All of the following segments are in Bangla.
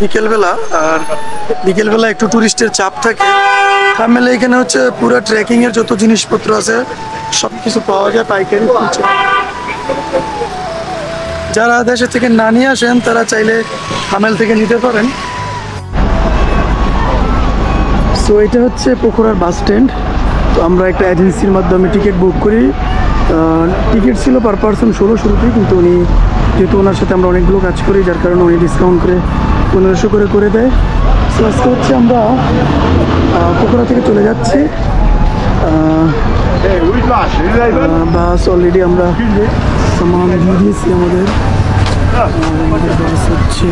বিকেলবেলা, আর বিকেলবেলা একটু টুরিস্টের চাপ থাকে। থামেলে এখানে হচ্ছে পুরো ট্রেকিং এর যত জিনিসপত্র আছে সবকিছু পাওয়া যায় পাইকারি। যারা দেশে থেকে না নিয়ে আসেন তারা চাইলে থামেল থেকে নিতে পারেন। সো এটা হচ্ছে পোখরার বাস স্ট্যান্ড। তো আমরা একটা এজেন্সির মাধ্যমে টিকিট বুক করি। টিকিট ছিল পার পারসন 16 শুরুতেই, কিন্তু উনি যেহেতু ওনার সাথে আমরা অনেকগুলো কাজ করি যার কারণে উনি ডিসকাউন্ট করে 1500 করে দেয়। সো আজকে হচ্ছে আমরা পোখরা থেকে চলে যাচ্ছি। বাস অলরেডি আমরা সামান দিয়ে দিয়েছি আমাদের বাস হচ্ছে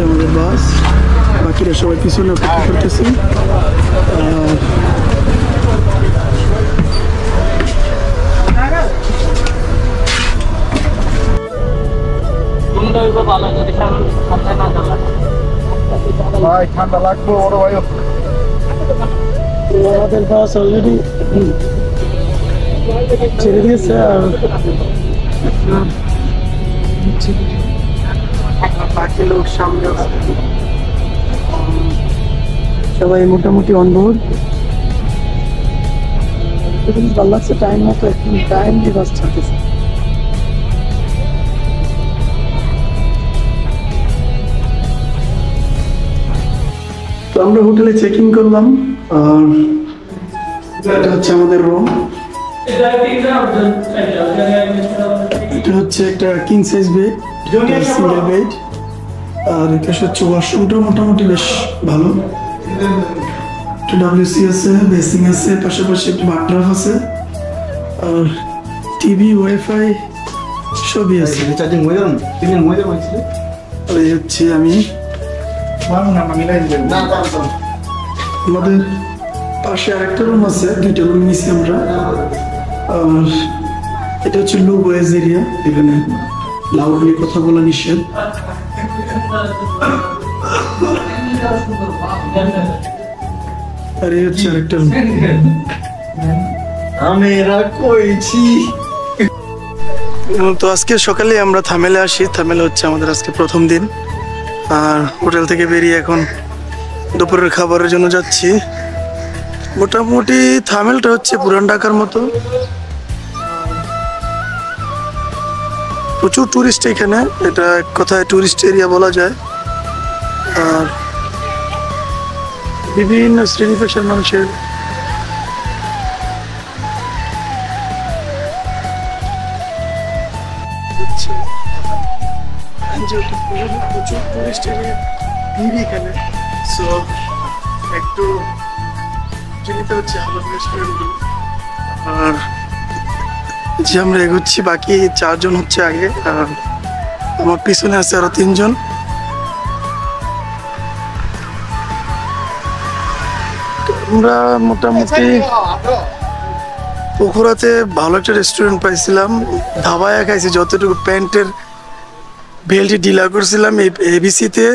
আমাদের বাস। বাকিরা সবাই পিছনে অপেক্ষা করতেছি। ঠান্ডা লাগবে বড় ভাই। আমাদের বাস অলরেডি ছেড়ে দিয়েছে, আর বাকি লোক সামনে সবাই মোটামুটি অনবোর্ড। ভালো লাগছে টাইম মতো, একদম টাইম দিয়ে বাস ছাড়তেছে। তো আমরা হোটেলে চেকিং করলাম, আর এটা হচ্ছে আমাদের রুম। এটা হচ্ছে একটা king size bed, single bed. আর এটা হচ্ছে ওয়াশরুমটা মোটামুটি বেশ ভালো। একটা WC আছে, বেসিং আছে, পাশাপাশি একটা বাথটাব আছে, আর টিভি, ওয়াইফাই সবই আছে। আর এই হচ্ছে আমি। আমাদের পাশে আরেকটা রুম আছে, দুইটা রুম নিয়েছি আমরা। আর এটা হচ্ছে লো বয়েজ এরিয়া, এখানে লাউডলি কথা বলা নিষেধ। আর এই হচ্ছে আরেকটা রুম। তো আজকে সকালে আমরা থামেলে আসি। থামেলে হচ্ছে আমাদের আজকে প্রথম দিন। আর হোটেল থেকে বেরিয়ে এখন দুপুরের খাবারের জন্য যাচ্ছি। মোটামুটি থামেলটা হচ্ছে পুরান ঢাকার মতো, প্রচুর টুরিস্ট এখানে। এটা এক কথায় টুরিস্ট এরিয়া বলা যায়। আর বিভিন্ন শ্রেণী পেশার মানুষের প্রচুর টুরিস্ট এরিয়া ভিড় এখানে। সো একটু চিন্তা হচ্ছে ভালো রেস্টুরেন্টগুলো। আর যে আমরা এগোচ্ছি, বাকি 4 জন হচ্ছে আগে, আর আমার পিছনে আছে আরো 3 জন। আমরা মোটামুটি পোখরাতে ভালো একটা রেস্টুরেন্ট পাইছিলাম, ধাবায় খাইছি। যতটুকু প্যান্টের বেল্টটি ঢিলা করছিলাম ABC-তে,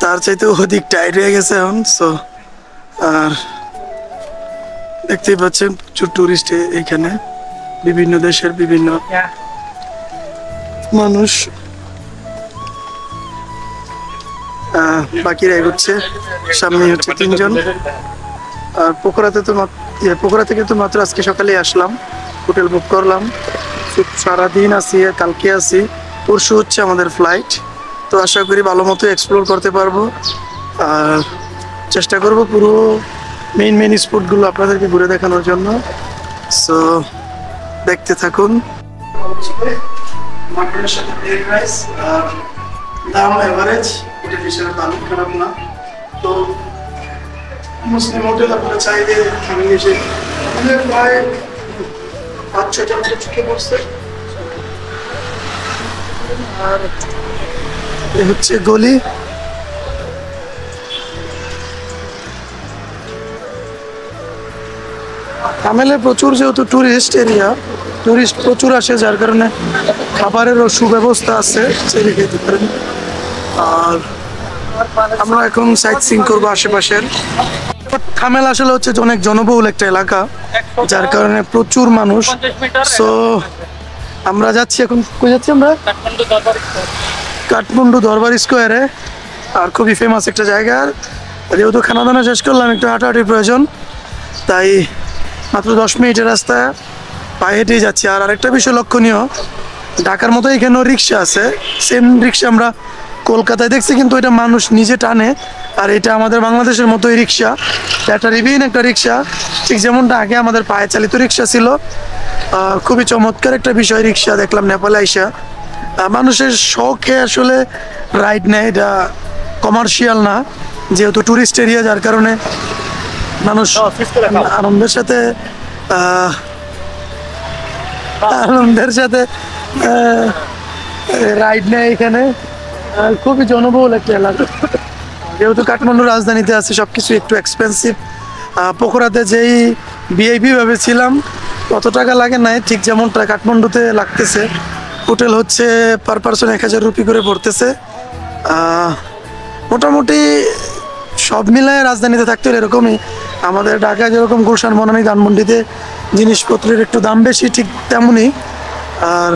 তার চাইতে অধিক টাইট হয়ে গেছে এখন। সো আর দেখতেই পাচ্ছেন প্রচুর টুরিস্ট এইখানে, বিভিন্ন দেশের বিভিন্ন মানুষ। বাকিরা এগোচ্ছে, সামনে হচ্ছে 3 জন। আর পোখরা থেকে তো মাত্র আজকে সকালে আসলাম, হোটেল বুক করলাম। সারাদিন আছি, কালকে আছি, পরশু হচ্ছে আমাদের ফ্লাইট। তো আশা করি ভালো মতো এক্সপ্লোর করতে পারবো, আর চেষ্টা করব পুরো মেইন স্পটগুলো আপনাদেরকে ঘুরে দেখানোর জন্য। সো দেখতে থাকুন। মাটনের সাথে এগ রাইস, আর দাম এভারেজ, হোটেল হিসেবে দাম খারাপ না। তো মুসলিম হোটেল আপনারা চাইলে ফ্যামিলি এসে প্রায় 5-6টা মতো চুকে পড়ছে। আর এ হচ্ছে গলি। থামেলে প্রচুর, যেহেতু টুরিস্ট এরিয়া, টুরিস্ট প্রচুর আসে, যার কারণে খাবারেরও সুব্যবস্থা আছে, চাইলে খেতে পারেন। আর আমরা এখন সাইট সিইং করবো আশেপাশের। থামেল আসলে হচ্ছে যে অনেক জনবহুল একটা এলাকা, যার কারণে প্রচুর মানুষ। সো আমরা যাচ্ছি এখন, কই যাচ্ছি আমরা? কাঠমান্ডু দরবার স্কোয়ারে। আর খুবই ফেমাস একটা জায়গা। আর যেহেতু খানা দানা শেষ করলাম, একটু হাঁটাহাঁটির প্রয়োজন, তাই মাত্র 10 মিনিটের রাস্তা পায়ে হেঁটেই যাচ্ছি। আর আরেকটা বিষয় লক্ষণীয়, ঢাকার মতো এখানেও রিক্সা আছে, সেম রিক্সা আমরা কলকাতায় দেখছি, কিন্তু এটা মানুষ নিজে টানে। আর এটা আমাদের বাংলাদেশের মতোই রিক্সা, ব্যাটারিবিহীন একটা রিক্সা, ঠিক যেমনটা আগে আমাদের পায়ে চালিত রিক্সা ছিল। খুবই চমৎকার একটা বিষয় রিক্সা দেখলাম নেপালে আইসা। মানুষের শখে আসলে রাইড নেয়, এটা কমার্শিয়াল না, যেহেতু টুরিস্ট এরিয়া, যার কারণে মানুষ আনন্দের সাথে রাইড নেয় এখানে। খুবই জনবহুল একটা এলাকা, যেহেতু কাঠমান্ডু রাজধানীতে আছে, সবকিছু একটু এক্সপেন্সিভ। পোখরাতে যেই ভিআইপি ভাবে ছিলাম কত টাকা লাগে নাই, ঠিক যেমনটা কাঠমান্ডুতে লাগতেছে। হোটেল হচ্ছে পার পারসন 1000 রুপি করে পড়তেছে। মোটামুটি সব মিলায় রাজধানীতে থাকতে হলে এরকমই। আমাদের ঢাকায় যেরকম গুলশান, বনানী, ধানমন্ডিতে জিনিসপত্রের একটু দাম বেশি, ঠিক তেমনই। আর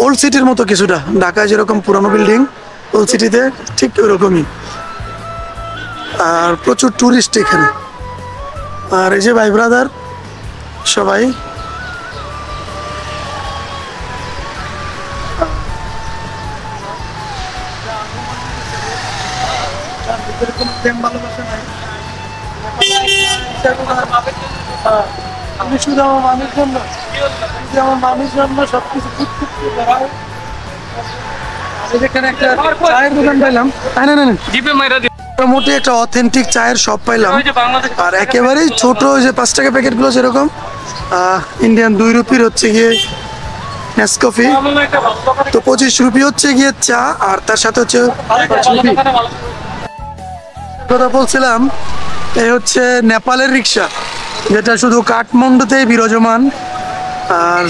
ওল্ড সিটির মতো কিছুটা, ঢাকায় যেরকম পুরানো বিল্ডিং, ওল্ড সিটিতে ঠিক ওরকমই। আর প্রচুর টুরিস্ট এখানে। আর এই যে ভাই ব্রাদার সবাই, আমি শুধু আমার মামির জন্য, আমার মামির জন্য সবকিছু এখানে একটা চায়ের দোকান পাইলাম। মোটামুটি একটা অথেন্টিক চায়ের শপ পাইলাম। আর একেবারেই ছোট যে 5 টাকা প্যাকেট গুলো, যেরকম ইন্ডিয়ান 2 রুপির হচ্ছে গিয়ে নেসকফি, তো 25 রুপি হচ্ছে গিয়ে চা, আর তার সাথে হচ্ছে 5 রুপি। কথা বলছিলাম, এই হচ্ছে নেপালের রিক্সা, যেটা শুধু কাঠমান্ডুতেই বিরাজমান। আর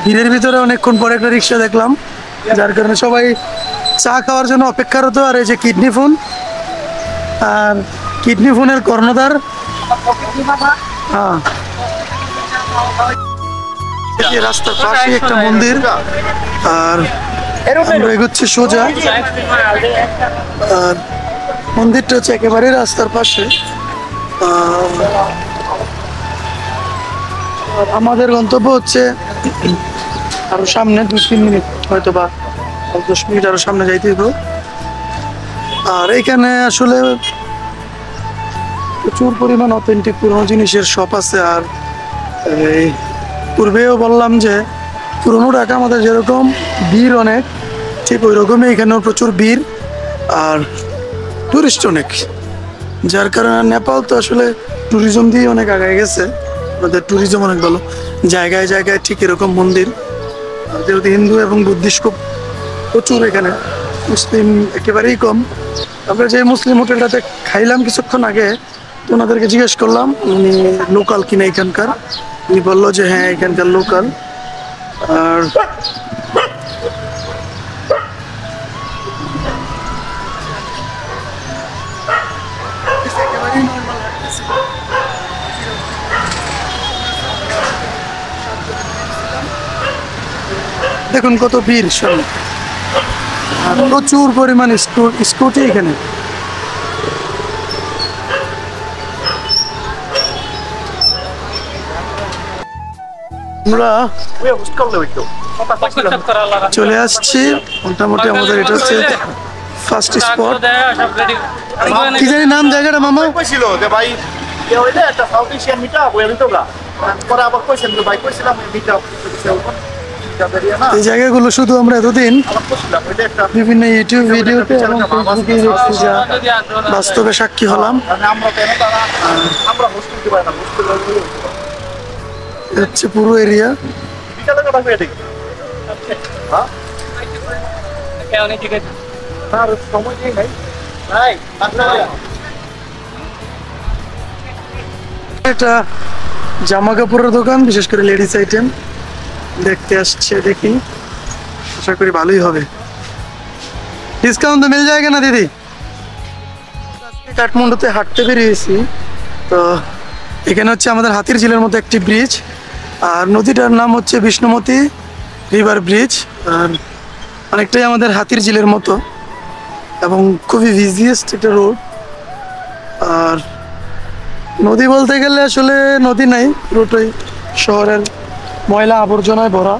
ভিড়ের ভিতরে অনেকক্ষণ পরে একটা রিক্সা দেখলাম, যার কারণে সবাই চা খাওয়ার জন্য অপেক্ষারত। আর এই যে কিডনি ফোন, আর কিডনি ফোনের কর্ণধার। হ্যাঁ, রাস্তার পাশে একটা মন্দির। আর আমরা এগোচ্ছি সোজা। আর মন্দিরটা হচ্ছে একেবারে রাস্তার পাশে। আমাদের গন্তব্য হচ্ছে আরো সামনে 2-3 মিনিট, হয়তো বা 10 মিনিট আরো সামনে যাইতে হবে। আর এখানে আসলে প্রচুর পরিমাণ অথেন্টিক পুরোনো জিনিসের শপ আছে। আর এই পূর্বেও বললাম যে পুরোনো ঢাকা আমাদের যেরকম ভিড় অনেক, ঠিক ওই রকমই এখানেও প্রচুর ভিড় আর টুরিস্ট অনেক, যার কারণে নেপাল তো আসলে ট্যুরিজম দিয়ে অনেক আগায় গেছে। আমাদের ট্যুরিজম অনেক ভালো, জায়গায় জায়গায় ঠিক এরকম মন্দির। যেহেতু হিন্দু এবং বুদ্ধিস্ট খুব প্রচুর এখানে, মুসলিম একেবারেই কম। আমরা যে মুসলিম হোটেলটাতে খাইলাম কিছুক্ষণ আগে, তো ওনাদেরকে জিজ্ঞেস করলাম উনি লোকাল কিনা এখানকার। উনি বললো যে হ্যাঁ এখানকার লোকাল। আর দেখুন কত ভিড়, প্রচুর পরিমাণ স্কুটি এখানে। আমরা চলে আসছি মোটামুটি, আমাদের এটা হচ্ছে ফার্স্ট স্পট। কি জানি নাম জায়গাটা মামা? এই জায়গাগুলো শুধু আমরা এতদিন বিভিন্ন ইউটিউব ভিডিওতে এবং ফেসবুকে দেখছি, যা বাস্তবে সাক্ষী হলাম। হচ্ছে পুরো এরিয়া। এটা জামা কাপড়ের দোকান, বিশেষ করে লেডিস আইটেম দেখতে আসছে, দেখি আশা করি ভালোই হবে। ডিসকাউন্ট তো মিল যায়গা না দিদি? কাঠমান্ডুতে হাঁটতে বেরিয়েছি, তো এখানে হচ্ছে আমাদের হাতির ঝিলের মতো একটি ব্রিজ, আর নদীটার নাম হচ্ছে বিষ্ণুমতি রিভার ব্রিজ। আর অনেকটাই আমাদের হাতির ঝিলের মতো এবং খুবই বিজিয়েস্ট একটা রোড। আর নদী বলতে গেলে আসলে নদী নাই, পুরোটাই শহরের ময়লা আবর্জনায় ভরা।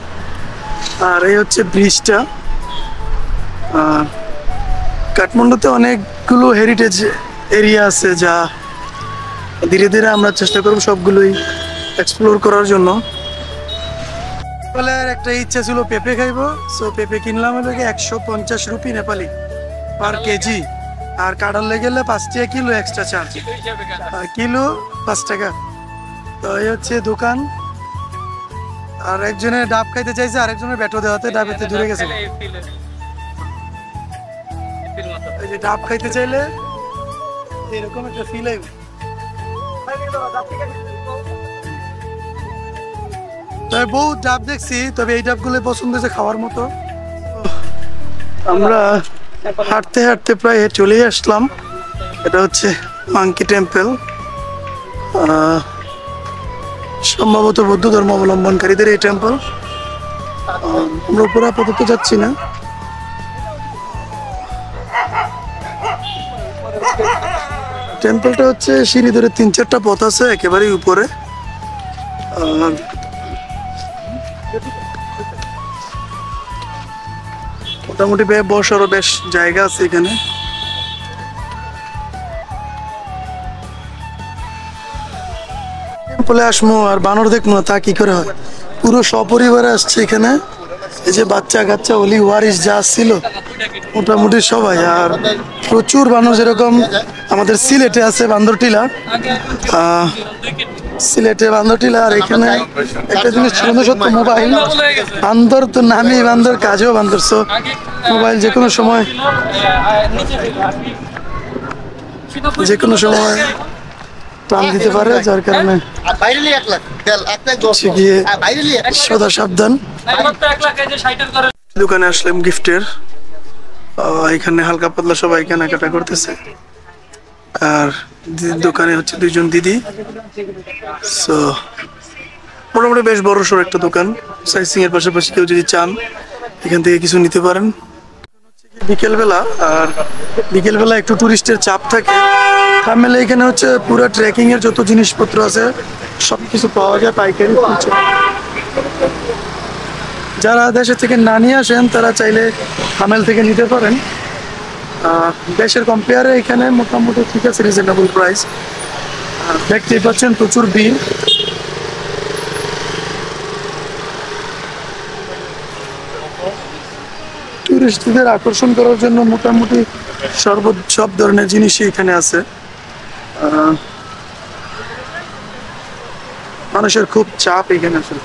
আর এই হচ্ছে ব্রিজটা। আর কাঠমান্ডুতে অনেকগুলো হেরিটেজ এরিয়া আছে, যা ধীরে ধীরে আমরা চেষ্টা করব সবগুলোই এক্সপ্লোর করার জন্য। বলে একটা ইচ্ছা ছিল পেঁপে খাইবো, সো পেঁপে কিনলাম হলো 150 রুপি নেপালি পার কেজি। আর কাটার লেগে গেলে 5 টাকা কিলো এক্সট্রা চার্জ, কিলো 5 টাকা। তো এই হচ্ছে দোকান। আর একজনে ডাব খাইতে চাইছে, আরেকজনের ব্যাটো দেওয়াতে ডাবেতে দূরে গেছে। এই যে ডাব খাইতে চাইলে এরকম একটা ফিল আইবে। তবে বহু ডাব দেখছি, তবে এই ডাবগুলো পছন্দ হয়েছে খাওয়ার মতো। আমরা হাঁটতে হাঁটতে প্রায় চলেই আসলাম। এটা হচ্ছে মাঙ্কি টেম্পল, সম্ভবত বৌদ্ধ ধর্ম অবলম্বনকারীদের এই টেম্পল। আমরা উপরে আপাতত যাচ্ছি না। টেম্পলটা হচ্ছে সিঁড়ি ধরে 3-4টা পথ আছে একেবারেই উপরে। মোটামুটি বসারও বেশ জায়গা আছে এখানে। টেম্পলে আসবো আর বানর দেখবো না, তা কি করে হয়? পুরো সপরিবারে আসছে এখানে। এই যে বাচ্চা কাচ্চা ওলি ওয়ারিস যা ছিল মোটামুটি সবাই। আর প্রচুর বানর, যেরকম আমাদের সিলেটে আছে বান্দরটিলা, সিলেটে বান্দরটিলা। আর এখানে একটা জিনিস ছিল না সত্য, মোবাইল। বান্দর তো নামই বান্দর, কাজেও বান্দর। সো মোবাইল যে কোনো সময় টান দিতে পারে, যার কারণে সদা সাবধান। দোকানে আসলাম গিফটের, এখানে হালকা পাতলা সবাই কেনাকাটা করতেছে। আর দোকানে হচ্ছে 2জন দিদি। সো মোটামুটি বেশ বড় সড় একটা দোকান। সাইসিং এর পাশাপাশি কেউ যদি চান এখান থেকে কিছু নিতে পারেন। বিকেলবেলা, আর বিকেলবেলা একটু টুরিস্টের চাপ থাকে। ফ্যামিলি এখানে হচ্ছে পুরো ট্রেকিং এর যত জিনিসপত্র আছে সবকিছু পাওয়া যায় পাইকারি। যারা দেশের থেকে না নিয়ে আসেন তারা চাইলে হামেল থেকে নিতে পারেন। দেশের কম্পেয়ারে এখানে মোটামুটি ঠিক আছে, রিজনেবল প্রাইস। দেখতেই পাচ্ছেন প্রচুর ভিড়। টুরিস্টদের আকর্ষণ করার জন্য মোটামুটি সব ধরনের জিনিসই এখানে আছে। মানুষের খুব চাপ এখানে আসলে।